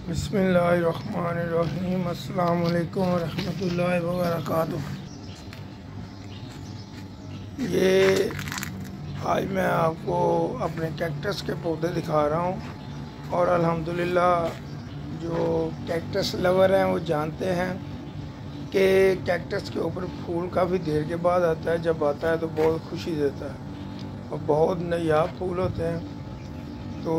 बिस्मिल्लाहिर्रहमानिर्रहीम। अस्सलाम वालेकुम रहमतुल्लाहि व बरकातुहू। ये आज मैं आपको अपने कैक्टस के पौधे दिखा रहा हूँ और अल्हम्दुलिल्लाह जो कैक्टस लवर हैं वो जानते हैं कि कैक्टस के ऊपर फूल काफ़ी देर के बाद आता है। जब आता है तो बहुत खुशी देता है और बहुत नायाब फूल होते हैं। तो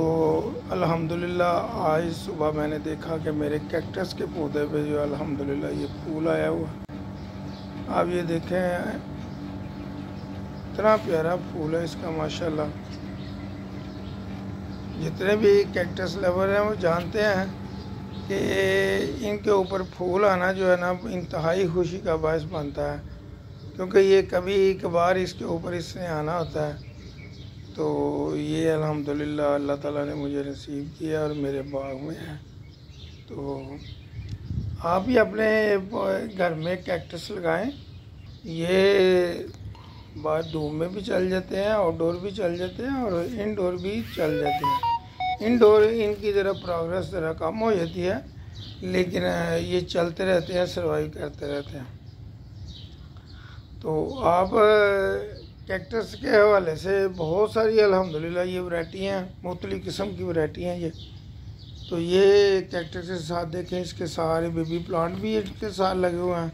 अल्हम्दुलिल्लाह आज सुबह मैंने देखा कि मेरे कैक्टस के पौधे पे जो अल्हम्दुलिल्लाह ये फूल आया हुआ। आप ये देखें, इतना प्यारा फूल है इसका माशाल्लाह। जितने भी कैक्टस लवर हैं वो जानते हैं कि इनके ऊपर फूल आना जो है ना इंतहाई खुशी का बायस बनता है, क्योंकि ये कभी कभार इसके ऊपर इसने आना होता है। तो ये अल्हम्दुलिल्लाह अल्लाह ताला ने मुझे नसीब किया और मेरे बाग में है। तो आप भी अपने घर में कैक्टस लगाएं। ये बाहर धूप में भी चल जाते हैं, आउटडोर भी चल जाते हैं और इनडोर भी चल जाते हैं। इनडोर इनकी ज़रा प्रोग्रेस ज़रा कम हो जाती है, लेकिन ये चलते रहते हैं, सर्वाइव करते रहते हैं। तो आप कैक्टस के हवाले से बहुत सारी अल्हम्दुलिल्लाह ये वैरायटी हैं, मुख्तलिफ़ किस्म की वैरायटी हैं ये। तो ये कैक्टस के साथ देखें, इसके सारे बेबी प्लांट भी इसके साथ लगे हुए हैं।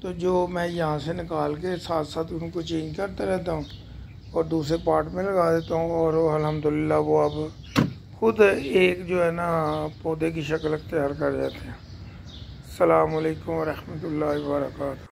तो जो मैं यहाँ से निकाल के साथ साथ उनको चेंज करता रहता हूँ और दूसरे पार्ट में लगा देता हूँ और अल्हम्दुलिल्लाह वो अब खुद एक जो है ना पौधे की शक्ल अख्तियार कर जाते हैं। अस्सलामु अलैकुम व रहमतुल्लाहि व बरकातुहू।